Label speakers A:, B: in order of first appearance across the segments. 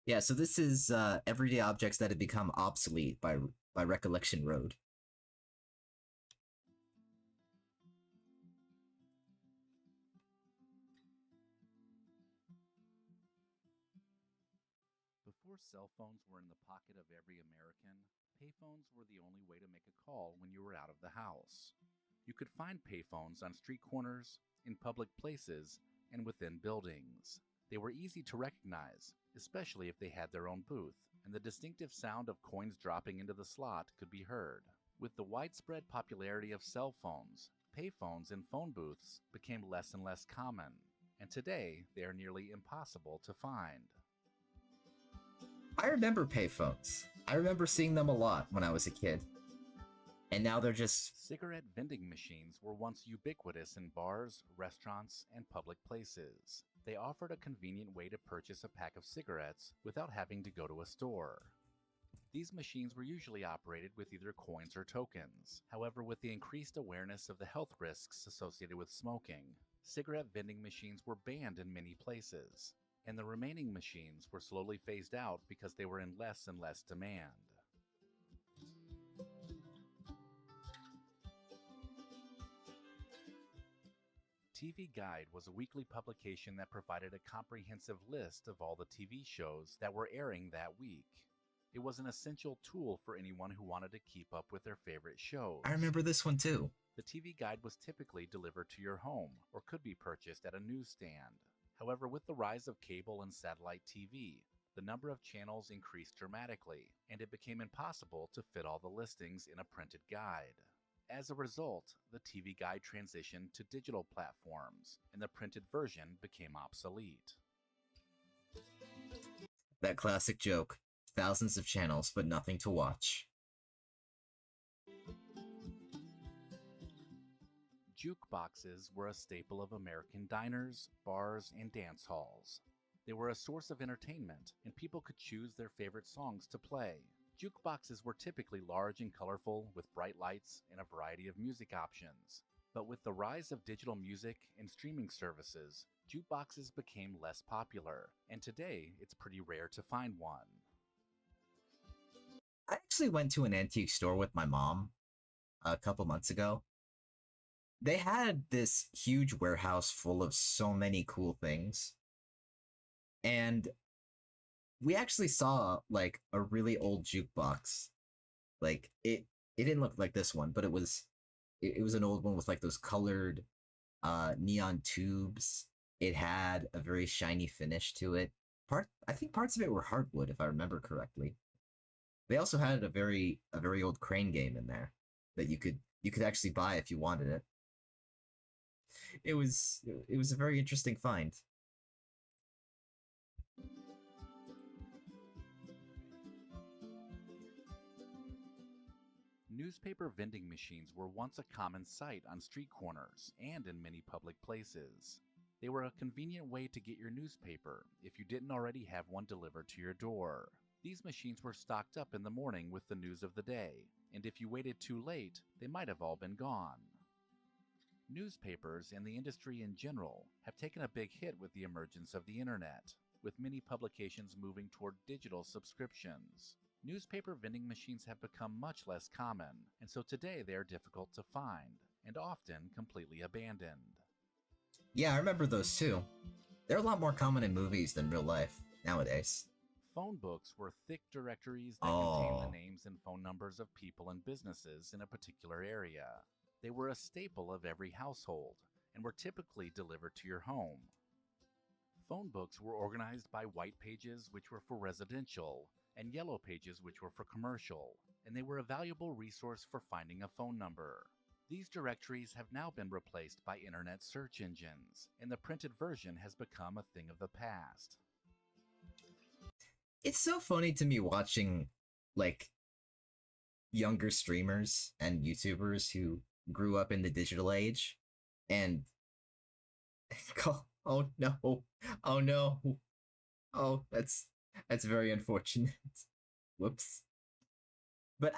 A: Yeah, so this is Everyday Objects That Have Become Obsolete by Recollection Road.
B: Before cell phones were in the pocket of every American, payphones were the only way to make a call when you were out of the house. You could find payphones on street corners, in public places, and within buildings. They were easy to recognize, especially if they had their own booth, and the distinctive sound of coins dropping into the slot could be heard. With the widespread popularity of cell phones, payphones and phone booths became less and less common, and today they are nearly impossible to find.
A: I remember payphones. I remember seeing them a lot when I was a kid. And now they're just.
B: Cigarette vending machines were once ubiquitous in bars, restaurants, and public places. They offered a convenient way to purchase a pack of cigarettes without having to go to a store. These machines were usually operated with either coins or tokens. However, with the increased awareness of the health risks associated with smoking, cigarette vending machines were banned in many places, and the remaining machines were slowly phased out because they were in less and less demand. TV Guide was a weekly publication that provided a comprehensive list of all the TV shows that were airing that week. It was an essential tool for anyone who wanted to keep up with their favorite shows.
A: I remember this one too.
B: The TV Guide was typically delivered to your home or could be purchased at a newsstand. However, with the rise of cable and satellite TV, the number of channels increased dramatically, and it became impossible to fit all the listings in a printed guide. As a result, the TV Guide transitioned to digital platforms, and the printed version became obsolete.
A: That classic joke. Thousands of channels, but nothing to watch.
B: Jukeboxes were a staple of American diners, bars, and dance halls. They were a source of entertainment, and people could choose their favorite songs to play. Jukeboxes were typically large and colorful, with bright lights and a variety of music options. But with the rise of digital music and streaming services, jukeboxes became less popular, and today it's pretty rare to find one.
A: I actually went to an antique store with my mom a couple months ago. They had this huge warehouse full of so many cool things. And we actually saw like a really old jukebox. Like it didn't look like this one, but it was an old one with like those colored neon tubes. It had a very shiny finish to it. I think parts of it were hardwood if I remember correctly. They also had a very old crane game in there that you could actually buy if you wanted it. It was a very interesting find.
B: Newspaper vending machines were once a common sight on street corners and in many public places. They were a convenient way to get your newspaper if you didn't already have one delivered to your door. These machines were stocked up in the morning with the news of the day, and if you waited too late, they might have all been gone. Newspapers and the industry in general have taken a big hit with the emergence of the internet, with many publications moving toward digital subscriptions. Newspaper vending machines have become much less common, and so today they are difficult to find, and often completely abandoned.
A: Yeah, I remember those too. They're a lot more common in movies than real life nowadays.
B: Phone books were thick directories that contained the
A: Oh,
B: names and phone numbers of people and businesses in a particular area. They were a staple of every household and were typically delivered to your home. Phone books were organized by white pages, which were for residential, and yellow pages, which were for commercial, and they were a valuable resource for finding a phone number. These directories have now been replaced by internet search engines, and the printed version has become a thing of the past.
A: it's so funny to me watching like younger streamers and YouTubers who grew up in the digital age and oh no, oh no, oh that's very unfortunate. Whoops. But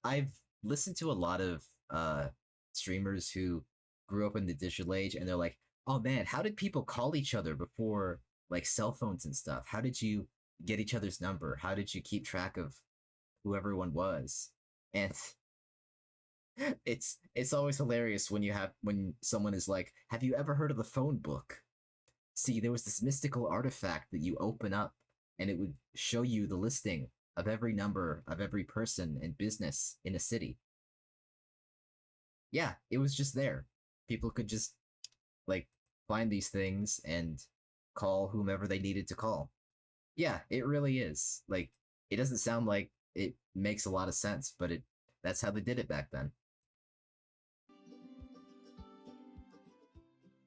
A: I've listened to a lot of streamers who grew up in the digital age, and they're like, oh man, how did people call each other before like cell phones and stuff? How did you get each other's number? How did you keep track of who everyone was? And it's always hilarious when someone is like, "Have you ever heard of the phone book?" See, there was this mystical artifact that you open up and it would show you the listing of every number of every person and business in a city. Yeah, it was just there. People could just like find these things and call whomever they needed to call. Yeah, it really is. Like, it doesn't sound like it makes a lot of sense, but that's how they did it back then.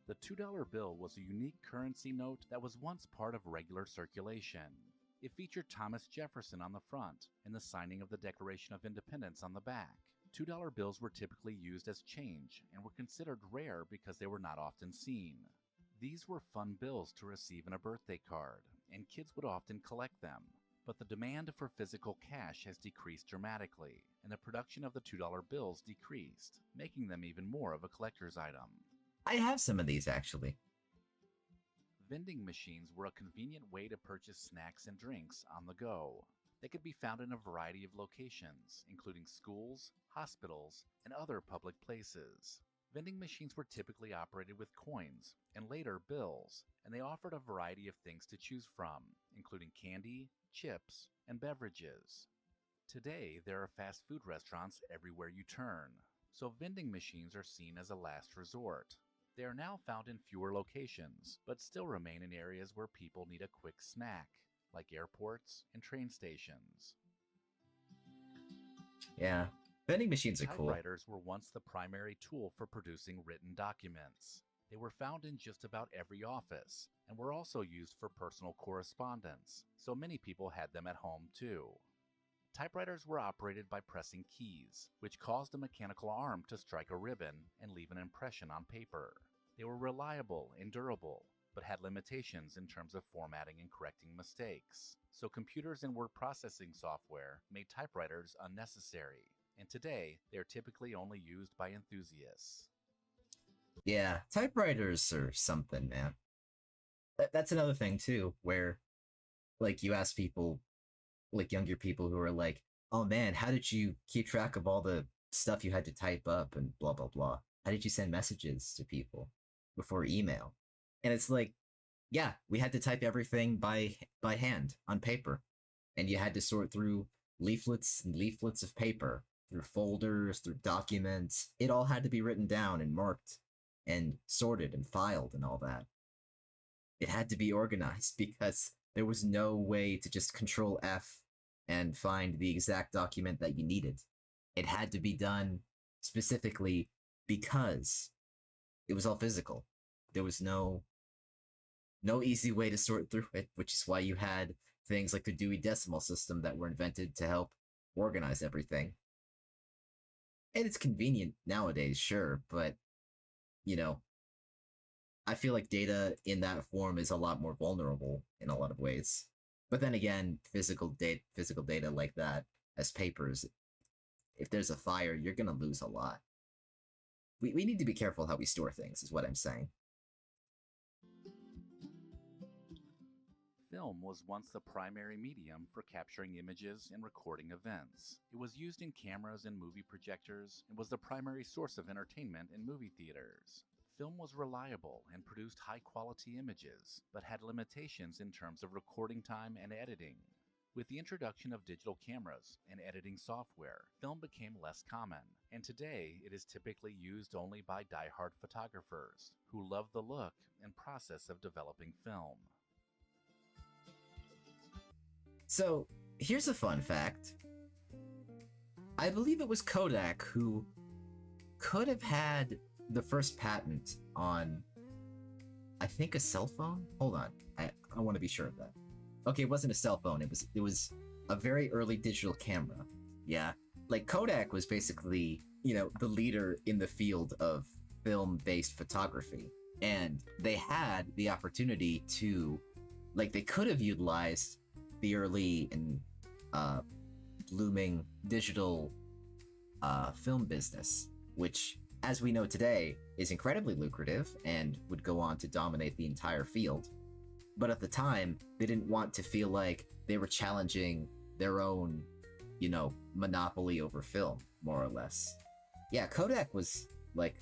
B: The $2 bill was a unique currency note that was once part of regular circulation. It featured Thomas Jefferson on the front and the signing of the Declaration of Independence on the back. $2 bills were typically used as change and were considered rare because they were not often seen. These were fun bills to receive in a birthday card, and kids would often collect them. But the demand for physical cash has decreased dramatically, and the production of the $2 bills decreased, making them even more of a collector's item.
A: I have some of these actually.
B: Vending machines were a convenient way to purchase snacks and drinks on the go. They could be found in a variety of locations, including schools, hospitals, and other public places. Vending machines were typically operated with coins, and later bills, and they offered a variety of things to choose from, including candy, chips, and beverages. Today, there are fast food restaurants everywhere you turn, so vending machines are seen as a last resort. They are now found in fewer locations, but still remain in areas where people need a quick snack, like airports and train stations.
A: Yeah, vending machines are cool.
B: Typewriters were once the primary tool for producing written documents. They were found in just about every office, and were also used for personal correspondence, so many people had them at home too. Typewriters were operated by pressing keys, which caused a mechanical arm to strike a ribbon and leave an impression on paper. They were reliable and durable, but had limitations in terms of formatting and correcting mistakes. So computers and word processing software made typewriters unnecessary, and today they are typically only used by enthusiasts.
A: Yeah, typewriters are something, man. That's another thing too, where like you ask people, like younger people who are like, "Oh man, how did you keep track of all the stuff you had to type up and blah blah blah? How did you send messages to people before email?" And it's like, yeah, we had to type everything by hand on paper, and you had to sort through leaflets and leaflets of paper, through folders, through documents. It all had to be written down and marked and sorted and filed and all that. It had to be organized because there was no way to just control F and find the exact document that you needed. It had to be done specifically because it was all physical. There was no easy way to sort through it, which is why you had things like the Dewey Decimal System that were invented to help organize everything. And it's convenient nowadays, sure, but you know, I feel like data in that form is a lot more vulnerable in a lot of ways. But then again, physical data like that as papers, if there's a fire, you're gonna lose a lot. We need to be careful how we store things, is what I'm saying.
B: Film was once the primary medium for capturing images and recording events. It was used in cameras and movie projectors and was the primary source of entertainment in movie theaters. Film was reliable and produced high-quality images, but had limitations in terms of recording time and editing. With the introduction of digital cameras and editing software, film became less common, and today it is typically used only by die-hard photographers who love the look and process of developing film.
A: So, here's a fun fact. I believe it was Kodak who could have had the first patent on, I think, a cell phone? Hold on. I want to be sure of that. Okay, it wasn't a cell phone. It was a very early digital camera. Yeah. Like Kodak was basically, the leader in the field of film-based photography. And they had the opportunity to, they could have utilized the early and blooming digital film business, which, as we know today, is incredibly lucrative and would go on to dominate the entire field. But at the time, they didn't want to feel like they were challenging their own, monopoly over film, more or less. Yeah, Kodak was like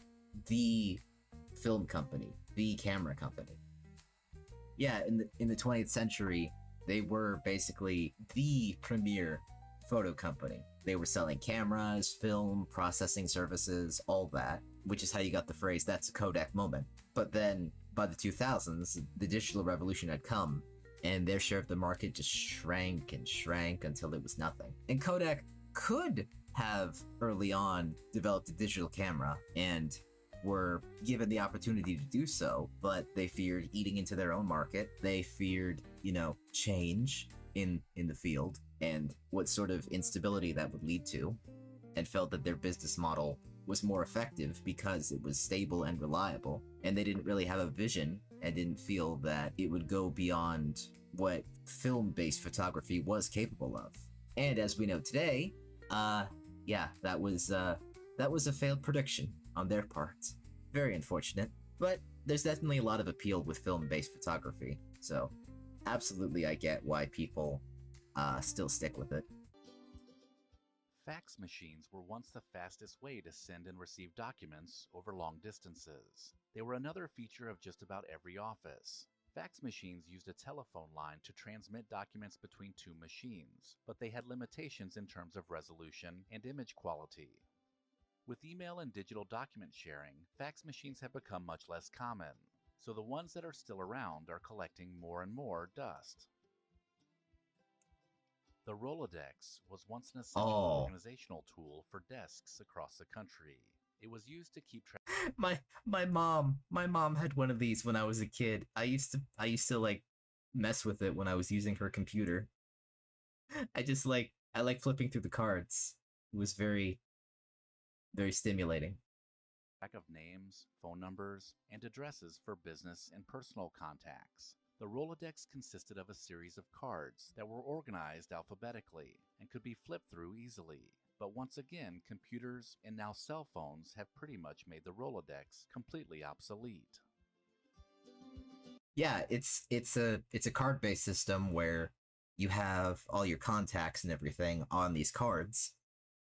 A: the film company, the camera company. Yeah, in the 20th century, they were basically the premier photo company. They were selling cameras, film, processing services, all that, which is how you got the phrase, that's a Kodak moment. But then, by the 2000s, the digital revolution had come, and their share of the market just shrank and shrank until it was nothing. And Kodak could have early on developed a digital camera and were given the opportunity to do so, but they feared eating into their own market. They feared, change in the field and what sort of instability that would lead to, and felt that their business model was more effective because it was stable and reliable, and they didn't really have a vision and didn't feel that it would go beyond what film-based photography was capable of. And as we know today, that was a failed prediction on their part. Very unfortunate, but there's definitely a lot of appeal with film-based photography, so absolutely I get why people still stick with it.
B: Fax machines were once the fastest way to send and receive documents over long distances. They were another feature of just about every office. Fax machines used a telephone line to transmit documents between two machines, but they had limitations in terms of resolution and image quality. With email and digital document sharing, fax machines have become much less common, so the ones that are still around are collecting more and more dust. The Rolodex was once an essential organizational tool for desks across the country. It was used to keep track.
A: My mom had one of these when I was a kid. I used to like mess with it when I was using her computer. I like flipping through the cards. It was very, very stimulating.
B: Of names, phone numbers, and addresses for business and personal contacts. The Rolodex consisted of a series of cards that were organized alphabetically and could be flipped through easily. But once again, computers and now cell phones have pretty much made the Rolodex completely obsolete.
A: Yeah, it's a card-based system where you have all your contacts and everything on these cards,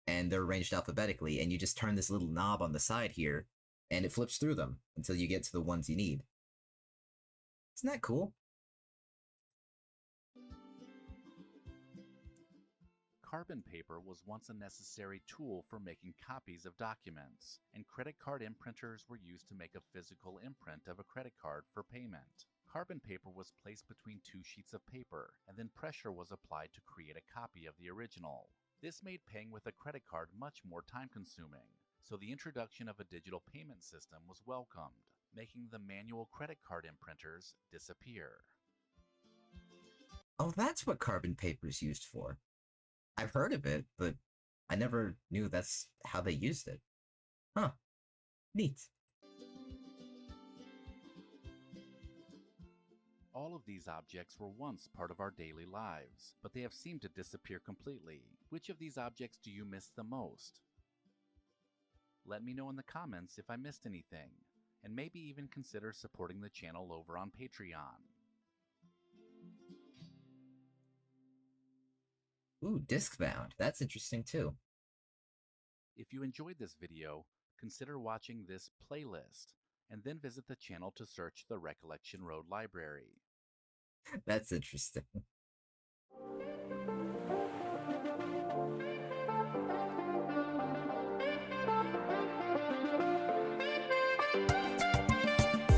A: and they're arranged alphabetically, and you just turn this little knob on the side here, and it flips through them until you get to the ones you need. Isn't that cool?
B: Carbon paper was once a necessary tool for making copies of documents, and credit card imprinters were used to make a physical imprint of a credit card for payment. Carbon paper was placed between two sheets of paper, and then pressure was applied to create a copy of the original. This made paying with a credit card much more time-consuming, so the introduction of a digital payment system was welcomed, making the manual credit card imprinters disappear.
A: Oh, that's what carbon paper's used for. I've heard of it, but I never knew that's how they used it. Huh. Neat.
B: All of these objects were once part of our daily lives, but they have seemed to disappear completely. Which of these objects do you miss the most? Let me know in the comments if I missed anything, and maybe even consider supporting the channel over on Patreon.
A: Ooh, disc-bound. That's interesting too.
B: If you enjoyed this video, consider watching this playlist, and then visit the channel to search the Recollection Road library.
A: That's interesting.